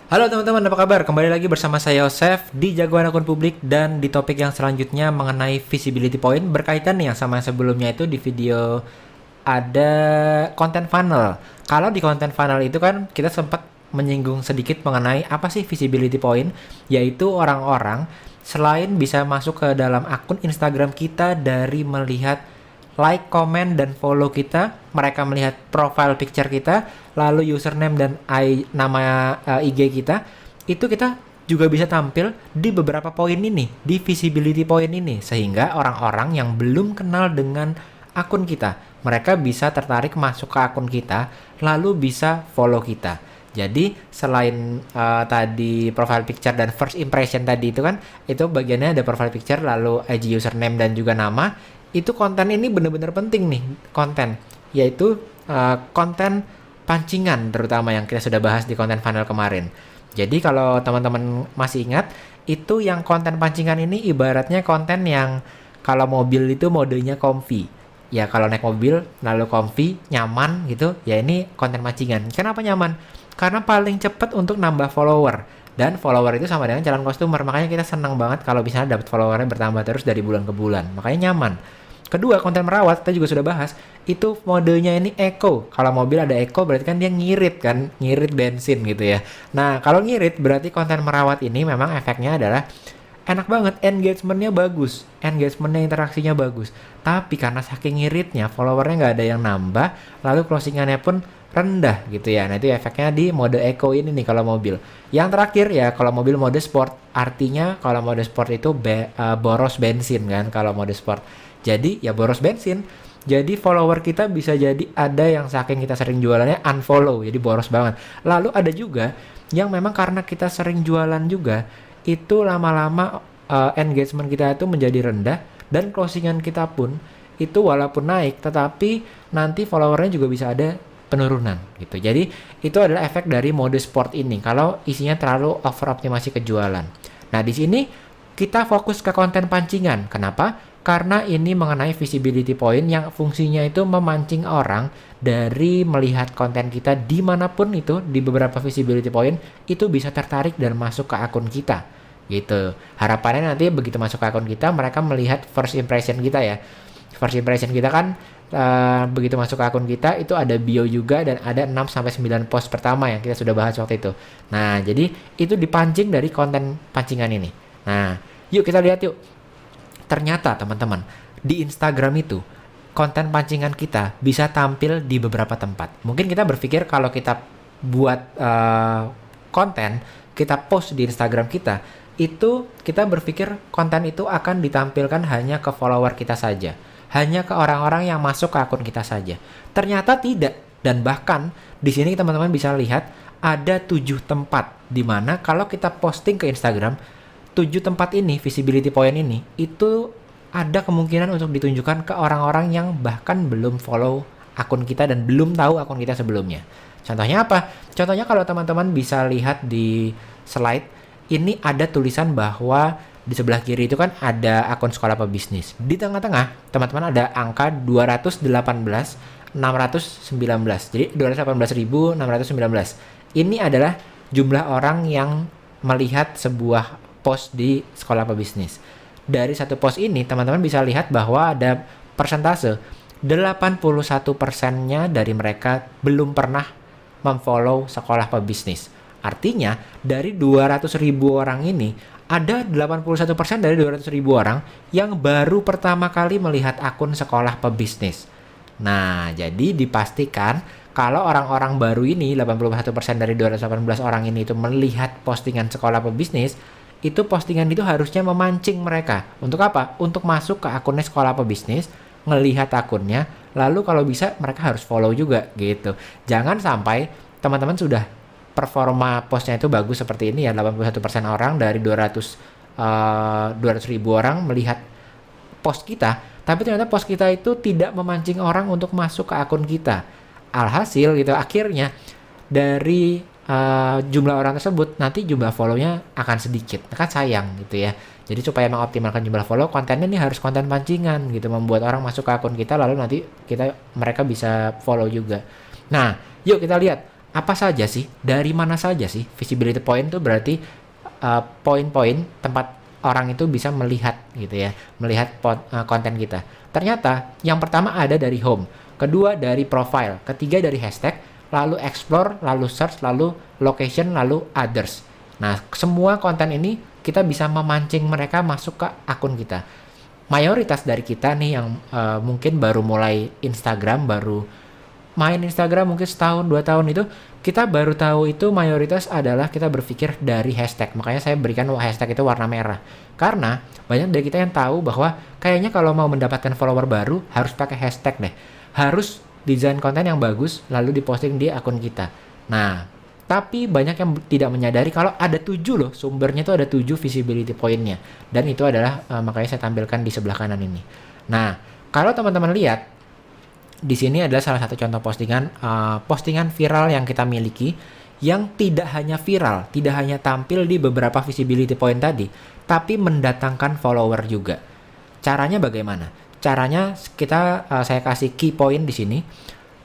Halo teman-teman, apa kabar? Kembali lagi bersama saya Yosef di Jagoan Akun Publik dan di topik yang selanjutnya mengenai visibility point berkaitan nih yang sama yang sebelumnya itu di video ada content funnel. Kalau di content funnel itu kan kita sempat menyinggung sedikit mengenai apa sih visibility point, yaitu orang-orang selain bisa masuk ke dalam akun Instagram kita dari melihat like, comment, dan follow kita, mereka melihat profile picture kita, lalu username dan nama IG kita, itu kita juga bisa tampil di beberapa poin ini, di visibility point ini, sehingga orang-orang yang belum kenal dengan akun kita, mereka bisa tertarik masuk ke akun kita, lalu bisa follow kita. Jadi selain tadi profile picture dan first impression tadi itu kan, itu bagiannya ada profile picture, lalu IG username dan juga nama. Itu konten ini benar-benar penting nih, konten, yaitu konten pancingan terutama yang kita sudah bahas di konten funnel kemarin. Jadi kalau teman-teman masih ingat, itu yang konten pancingan ini ibaratnya konten yang kalau mobil itu modenya comfy. Ya kalau naik mobil lalu comfy, nyaman gitu, ya ini konten pancingan. Kenapa nyaman? Karena paling cepat untuk nambah follower. Dan follower itu sama dengan calon customer. Makanya kita senang banget kalau bisa dapat followernya bertambah terus dari bulan ke bulan. Makanya nyaman. Kedua, konten merawat, kita juga sudah bahas, itu modenya ini eco. Kalau mobil ada eco berarti kan dia ngirit kan, ngirit bensin gitu ya. Nah, kalau ngirit berarti konten merawat ini memang efeknya adalah enak banget, engagementnya bagus, engagementnya interaksinya bagus. Tapi karena saking ngiritnya, followernya nggak ada yang nambah, lalu closingannya pun rendah gitu ya. Nah itu efeknya di mode eco ini nih kalau mobil. Yang terakhir ya kalau mobil mode sport, artinya kalau mode sport itu boros bensin kan kalau mode sport. Jadi ya boros bensin. Jadi follower kita bisa jadi ada yang saking kita sering jualannya unfollow, jadi boros banget. Lalu ada juga yang memang karena kita sering jualan juga, itu lama-lama engagement kita itu menjadi rendah dan closingan kita pun itu walaupun naik tetapi nanti followernya juga bisa ada penurunan gitu. Jadi itu adalah efek dari mode sport ini kalau isinya terlalu over optimasi ke jualan. Nah di sini kita fokus ke konten pancingan. Kenapa? Karena ini mengenai visibility point yang fungsinya itu memancing orang dari melihat konten kita dimanapun itu di beberapa visibility point itu bisa tertarik dan masuk ke akun kita gitu. Harapannya nanti begitu masuk ke akun kita mereka melihat first impression kita ya. First impression kita kan begitu masuk ke akun kita itu ada bio juga dan ada 6-9 post pertama yang kita sudah bahas waktu itu. Nah, jadi itu dipancing dari konten pancingan ini. Nah, yuk kita lihat yuk. Ternyata teman-teman, di Instagram itu konten pancingan kita bisa tampil di beberapa tempat. Mungkin kita berpikir kalau kita buat konten, kita post di Instagram kita, itu kita berpikir konten itu akan ditampilkan hanya ke follower kita saja. Hanya ke orang-orang yang masuk ke akun kita saja. Ternyata tidak. Dan bahkan di sini teman-teman bisa lihat ada 7 tempat di mana kalau kita posting ke Instagram 7 tempat ini, visibility point ini, itu ada kemungkinan untuk ditunjukkan ke orang-orang yang bahkan belum follow akun kita dan belum tahu akun kita sebelumnya. Contohnya apa? Contohnya kalau teman-teman bisa lihat di slide, ini ada tulisan bahwa di sebelah kiri itu kan ada akun sekolah pebisnis. Di tengah-tengah, teman-teman ada angka 218.619. Jadi 218.619. Ini adalah jumlah orang yang melihat sebuah post di sekolah pebisnis. Dari satu post ini teman-teman bisa lihat bahwa ada persentase 81%-nya dari mereka belum pernah memfollow sekolah pebisnis. Artinya dari 200.000 orang ini ada 81% dari 200.000 orang yang baru pertama kali melihat akun sekolah pebisnis. Nah, jadi dipastikan kalau orang-orang baru ini 81% dari 218 orang ini itu melihat postingan sekolah pebisnis, itu postingan itu harusnya memancing mereka. Untuk apa? Untuk masuk ke akunnya sekolah pebisnis, ngelihat akunnya, lalu kalau bisa mereka harus follow juga gitu. Jangan sampai teman-teman sudah performa postnya itu bagus seperti ini ya, 81% orang dari 200.000 orang melihat post kita, tapi ternyata post kita itu tidak memancing orang untuk masuk ke akun kita. Alhasil gitu, akhirnya dari jumlah orang tersebut nanti jumlah follow-nya akan sedikit, kan sayang gitu ya. Jadi supaya mengoptimalkan jumlah follow, kontennya ini harus konten pancingan gitu, membuat orang masuk ke akun kita lalu nanti mereka bisa follow juga. Nah, yuk kita lihat apa saja sih, dari mana saja sih visibility point itu berarti poin-poin tempat orang itu bisa melihat gitu ya, melihat konten kita. Ternyata yang pertama ada dari home, kedua dari profile, ketiga dari hashtag, lalu explore, lalu search, lalu location, lalu others. Nah, semua konten ini kita bisa memancing mereka masuk ke akun kita. Mayoritas dari kita nih yang mungkin baru mulai Instagram, baru main Instagram mungkin setahun 2 tahun itu, kita baru tahu itu mayoritas adalah kita berpikir dari hashtag. Makanya saya berikan hashtag itu warna merah, karena banyak dari kita yang tahu bahwa kayaknya kalau mau mendapatkan follower baru harus pakai hashtag deh, harus desain konten yang bagus lalu diposting di akun kita. Nah, tapi banyak yang tidak menyadari kalau ada 7 loh, sumbernya itu ada 7 visibility point-nya, dan itu adalah makanya saya tampilkan di sebelah kanan ini. Nah, kalau teman-teman lihat di sini adalah salah satu contoh postingan viral yang kita miliki, yang tidak hanya viral, tidak hanya tampil di beberapa visibility point tadi, tapi mendatangkan follower juga. Caranya bagaimana? Caranya saya kasih key point di sini,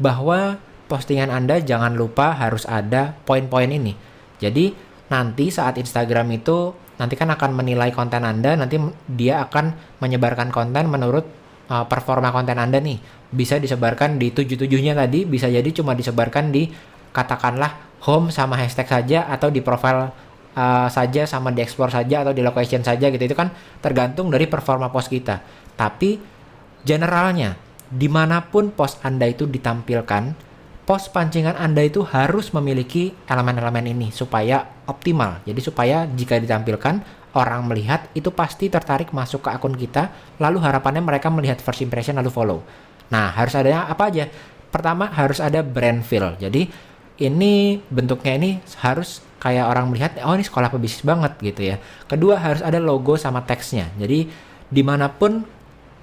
bahwa postingan Anda jangan lupa harus ada poin-poin ini. Jadi nanti saat Instagram itu nanti kan akan menilai konten Anda, nanti dia akan menyebarkan konten menurut performa konten Anda nih. Bisa disebarkan di 7-7-nya tadi, bisa jadi cuma disebarkan di katakanlah home sama hashtag saja, atau di profile saja, sama di explore saja, atau di location saja gitu. Itu kan tergantung dari performa post kita. Tapi generalnya, dimanapun post Anda itu ditampilkan, post pancingan Anda itu harus memiliki elemen-elemen ini supaya optimal. Jadi supaya jika ditampilkan, orang melihat itu pasti tertarik masuk ke akun kita, lalu harapannya mereka melihat first impression lalu follow. Nah, harus adanya apa aja? Pertama, harus ada brand feel. Jadi ini bentuknya ini harus kayak orang melihat, oh ini sekolah pebisnis banget gitu ya. Kedua, harus ada logo sama teksnya. Jadi dimanapun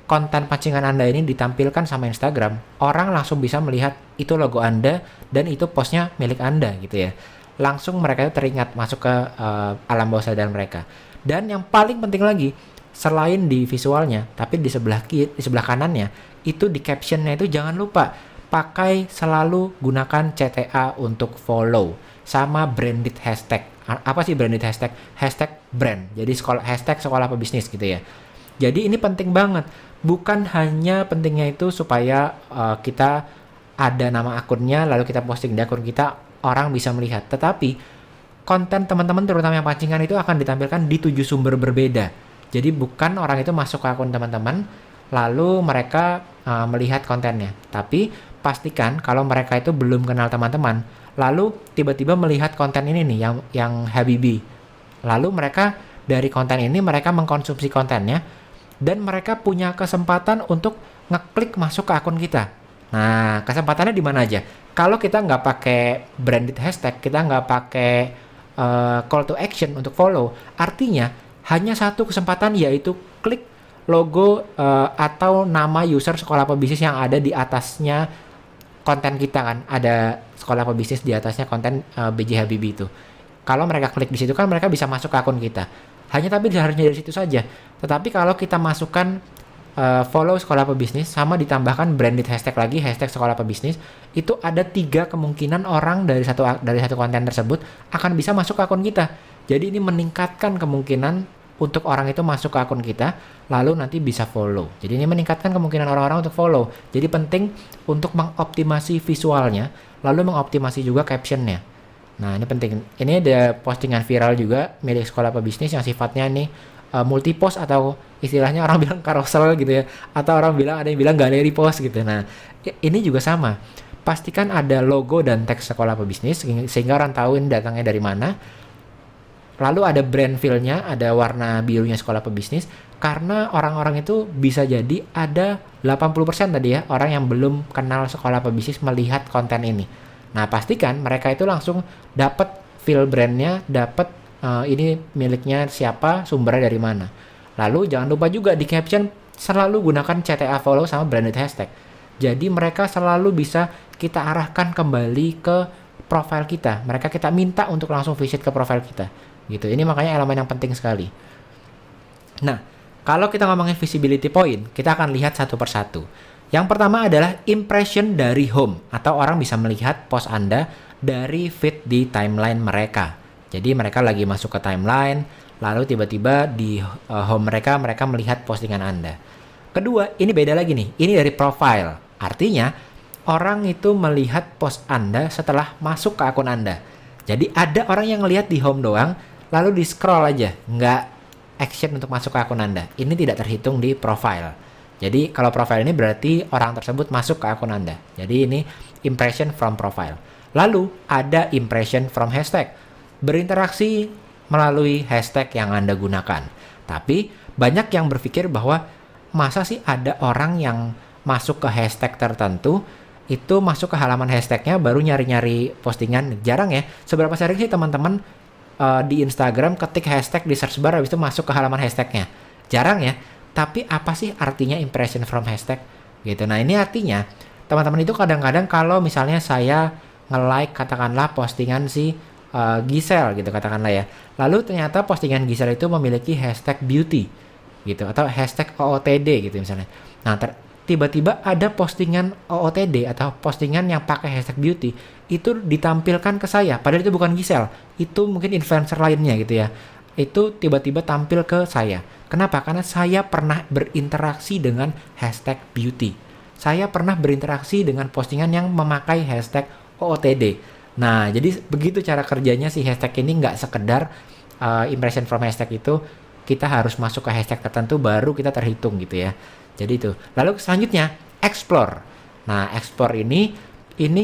konten pancingan Anda ini ditampilkan sama Instagram, orang langsung bisa melihat itu logo Anda dan itu postnya milik Anda gitu ya. Langsung mereka itu teringat masuk ke alam bawah sadar mereka. Dan yang paling penting lagi, selain di visualnya, tapi di sebelah kanannya, itu di captionnya itu jangan lupa pakai, selalu gunakan CTA untuk follow sama branded hashtag. Apa sih branded hashtag? Hashtag brand. Jadi hashtag sekolah pebisnis gitu ya. Jadi ini penting banget. Bukan hanya pentingnya itu supaya kita ada nama akunnya, lalu kita posting di akun kita, orang bisa melihat. Tetapi konten teman-teman terutama yang pancingan itu akan ditampilkan di 7 sumber berbeda. Jadi bukan orang itu masuk ke akun teman-teman lalu mereka melihat kontennya. Tapi pastikan kalau mereka itu belum kenal teman-teman, lalu tiba-tiba melihat konten ini nih yang Habibi. Lalu mereka dari konten ini mereka mengkonsumsi kontennya dan mereka punya kesempatan untuk ngeklik masuk ke akun kita. Nah, kesempatannya di mana aja? Kalau kita nggak pakai branded hashtag, kita nggak pakai call to action untuk follow, artinya hanya satu kesempatan, yaitu klik logo atau nama user sekolah pebisnis yang ada di atasnya konten kita kan, ada sekolah pebisnis di atasnya konten BJ Habibie itu. Kalau mereka klik di situ kan mereka bisa masuk ke akun kita. Tapi harusnya dari situ saja. Tetapi kalau kita masukkan follow sekolah pebisnis sama ditambahkan branded hashtag lagi, hashtag sekolah pebisnis, itu ada 3 kemungkinan orang dari satu konten tersebut akan bisa masuk ke akun kita. Jadi ini meningkatkan kemungkinan untuk orang itu masuk ke akun kita lalu nanti bisa follow. Jadi ini meningkatkan kemungkinan orang-orang untuk follow. Jadi penting untuk mengoptimasi visualnya lalu mengoptimasi juga captionnya. Nah, ini penting. Ini ada postingan viral juga milik sekolah pebisnis yang sifatnya nih multi post, atau istilahnya orang bilang carousel gitu ya, atau ada yang bilang galeri post gitu. Nah, ini juga sama. Pastikan ada logo dan teks sekolah pebisnis sehingga orang tahu ini datangnya dari mana. Lalu ada brand feel-nya, ada warna birunya sekolah pebisnis, karena orang-orang itu bisa jadi ada 80% tadi ya, orang yang belum kenal sekolah pebisnis melihat konten ini. Nah, pastikan mereka itu langsung dapat feel brandnya, dapat ini miliknya siapa, sumbernya dari mana. Lalu jangan lupa juga di caption selalu gunakan CTA follow sama branded hashtag. Jadi mereka selalu bisa kita arahkan kembali ke profile kita. Mereka kita minta untuk langsung visit ke profile kita. Gitu. Ini makanya elemen yang penting sekali. Nah, kalau kita ngomongin visibility point, kita akan lihat satu persatu. Yang pertama adalah impression dari home, atau orang bisa melihat post Anda dari feed di timeline mereka. Jadi mereka lagi masuk ke timeline, lalu tiba-tiba di home mereka melihat postingan Anda. Kedua, ini beda lagi nih. Ini dari profile. Artinya, orang itu melihat post Anda setelah masuk ke akun Anda. Jadi ada orang yang ngelihat di home doang, lalu di scroll aja, nggak action untuk masuk ke akun Anda. Ini tidak terhitung di profile. Jadi kalau profile ini berarti orang tersebut masuk ke akun Anda. Jadi ini impression from profile. Lalu ada impression from hashtag. Berinteraksi melalui hashtag yang Anda gunakan. Tapi banyak yang berpikir bahwa masa sih ada orang yang masuk ke hashtag tertentu, itu masuk ke halaman hashtagnya baru nyari-nyari postingan. Jarang ya. Seberapa sering sih teman-teman di Instagram ketik hashtag di search bar habis itu masuk ke halaman hashtagnya? Jarang ya. Tapi apa sih artinya impression from hashtag? Gitu. Nah ini artinya teman-teman itu kadang-kadang kalau misalnya saya nge-like katakanlah postingan si Gisel gitu katakanlah ya. Lalu ternyata postingan Gisel itu memiliki hashtag beauty gitu atau hashtag OOTD gitu misalnya. Nah tiba-tiba ada postingan OOTD atau postingan yang pakai hashtag beauty itu ditampilkan ke saya. Padahal itu bukan Gisel, itu mungkin influencer lainnya gitu ya. Itu tiba-tiba tampil ke saya. Kenapa? Karena saya pernah berinteraksi dengan hashtag beauty. Saya pernah berinteraksi dengan postingan yang memakai hashtag OOTD. Nah, jadi begitu cara kerjanya si hashtag ini, nggak sekedar impression from hashtag itu kita harus masuk ke hashtag tertentu baru kita terhitung gitu ya. Jadi itu. Lalu selanjutnya explore. Nah, explore ini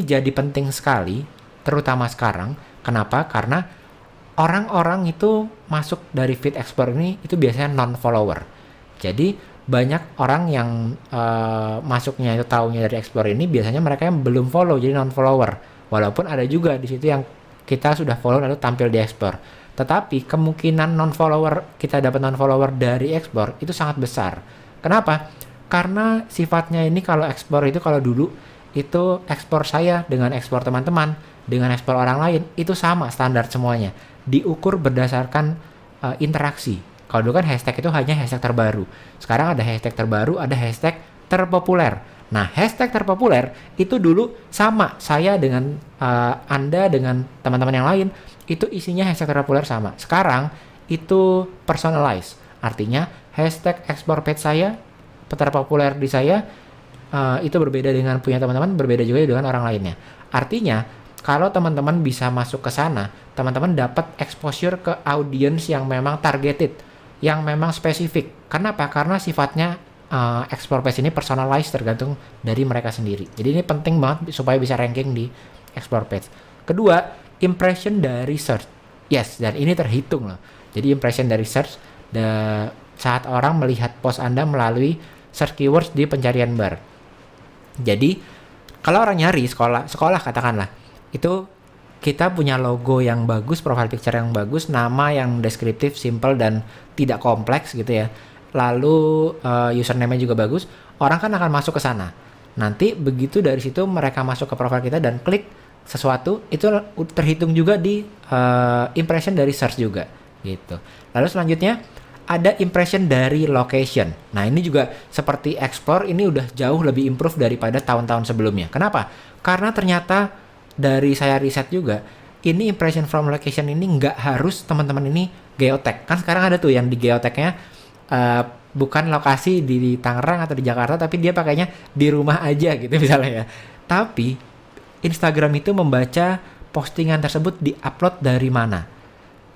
jadi penting sekali terutama sekarang. Kenapa? Karena orang-orang itu masuk dari feed explore ini itu biasanya non-follower. Jadi banyak orang yang masuknya itu taunya dari explore ini biasanya mereka yang belum follow jadi non-follower. Walaupun ada juga di situ yang kita sudah follow lalu tampil di explore. Tetapi kemungkinan kita dapat non-follower dari explore itu sangat besar. Kenapa? Karena sifatnya ini kalau explore itu kalau dulu itu ekspor saya dengan ekspor teman-teman dengan ekspor orang lain itu sama standar semuanya. Diukur berdasarkan interaksi. Kalau dulu kan hashtag itu hanya hashtag terbaru. Sekarang ada hashtag terbaru, ada hashtag terpopuler. Nah, hashtag terpopuler itu dulu sama saya dengan Anda dengan teman-teman yang lain itu isinya hashtag terpopuler sama. Sekarang itu personalized. Artinya hashtag explore page saya terpopuler di saya itu berbeda dengan punya teman-teman, berbeda juga dengan orang lainnya. Artinya kalau teman-teman bisa masuk ke sana, teman-teman dapat exposure ke audience yang memang targeted, yang memang spesifik. Kenapa? Karena sifatnya explore page ini personalized tergantung dari mereka sendiri. Jadi ini penting banget supaya bisa ranking di explore page. Kedua, impression dari search. Yes, dan ini terhitung loh. Jadi impression dari search saat orang melihat post Anda melalui search keywords di pencarian bar. Jadi kalau orang nyari sekolah katakanlah, itu kita punya logo yang bagus, profile picture yang bagus, nama yang deskriptif, simple dan tidak kompleks gitu ya. Lalu username-nya juga bagus, orang kan akan masuk ke sana. Nanti begitu dari situ mereka masuk ke profile kita dan klik sesuatu, itu terhitung juga di impression dari search juga gitu. Lalu selanjutnya ada impression dari location. Nah ini juga seperti explore ini udah jauh lebih improve daripada tahun-tahun sebelumnya. Kenapa? Karena ternyata dari saya riset juga, ini impression from location ini nggak harus teman-teman ini geotag. Kan sekarang ada tuh yang di geotagnya bukan lokasi di Tangerang atau di Jakarta, tapi dia pakainya di rumah aja gitu misalnya ya. Tapi Instagram itu membaca postingan tersebut di-upload dari mana.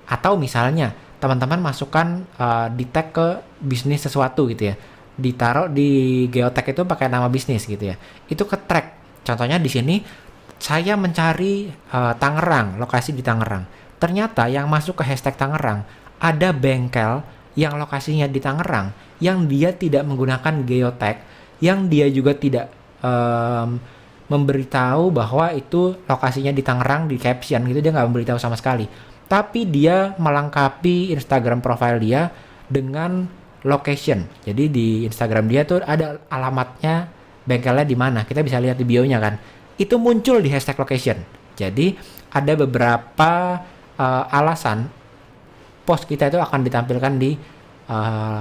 Atau misalnya teman-teman masukkan di tag ke bisnis sesuatu gitu ya. Ditaruh di geotag itu pakai nama bisnis gitu ya. Itu ke track. Contohnya di sini saya mencari Tangerang, lokasi di Tangerang. Ternyata yang masuk ke hashtag Tangerang ada bengkel yang lokasinya di Tangerang yang dia tidak menggunakan geotag, yang dia juga tidak memberitahu bahwa itu lokasinya di Tangerang di caption gitu, dia nggak memberitahu sama sekali. Tapi dia melengkapi Instagram profile dia dengan location. Jadi di Instagram dia tuh ada alamatnya bengkelnya di mana. Kita bisa lihat di bio-nya kan. Itu muncul di hashtag location. Jadi ada beberapa alasan post kita itu akan ditampilkan di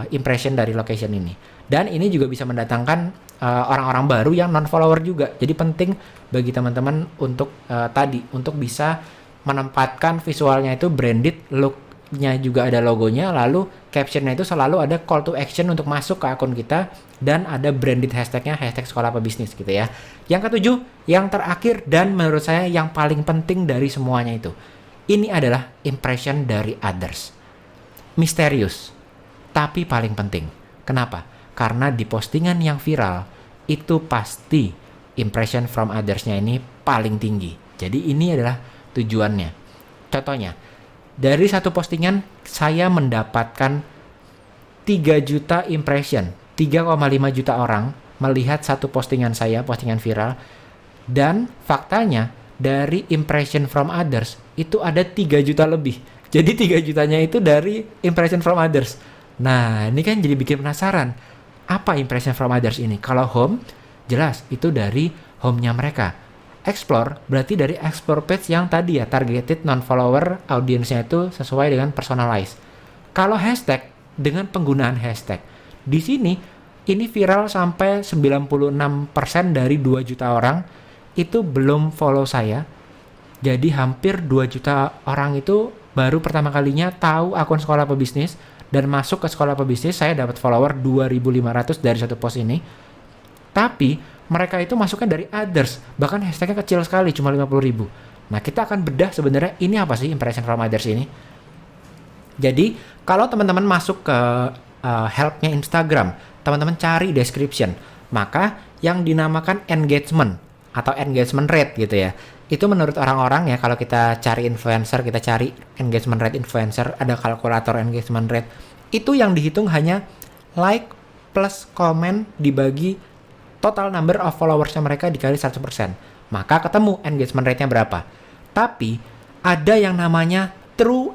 impression dari location ini. Dan ini juga bisa mendatangkan orang-orang baru yang non-follower juga. Jadi penting bagi teman-teman untuk untuk bisa menempatkan visualnya itu branded, look-nya juga ada logonya, lalu captionnya itu selalu ada call to action untuk masuk ke akun kita, dan ada branded hashtagnya, hashtag sekolah apa bisnis gitu ya. Yang ketujuh, yang terakhir dan menurut saya yang paling penting dari semuanya itu, ini adalah impression dari others. Misterius, tapi paling penting. Kenapa? Karena di postingan yang viral, itu pasti impression from others-nya ini paling tinggi. Jadi ini adalah tujuannya. Contohnya, dari satu postingan saya mendapatkan 3 juta impression. 3,5 juta orang melihat satu postingan saya, postingan viral. Dan faktanya, dari impression from others, itu ada 3 juta lebih. Jadi 3 jutanya itu dari impression from others. Nah, ini kan jadi bikin penasaran. Apa impression from others ini? Kalau home, jelas itu dari home-nya mereka. Explore, berarti dari explore page yang tadi ya, targeted non-follower, audiensnya itu sesuai dengan personalized. Kalau hashtag, dengan penggunaan hashtag. Di sini, ini viral sampai 96% dari 2 juta orang, itu belum follow saya. Jadi hampir 2 juta orang itu baru pertama kalinya tahu akun sekolah pebisnis, dan masuk ke sekolah pebisnis. Saya dapat follower 2.500 dari satu post ini. Tapi mereka itu masuknya dari others, bahkan hashtagnya kecil sekali, cuma 50.000. Nah, kita akan bedah sebenarnya ini apa sih impression from others ini. Jadi kalau teman-teman masuk ke helpnya Instagram, teman-teman cari description, maka yang dinamakan engagement atau engagement rate gitu ya, itu menurut orang-orang ya, kalau kita cari influencer, kita cari engagement rate influencer, ada kalkulator engagement rate, itu yang dihitung hanya like plus comment dibagi total number of followersnya mereka dikali 100%. Maka ketemu engagement rate-nya berapa. Tapi ada yang namanya true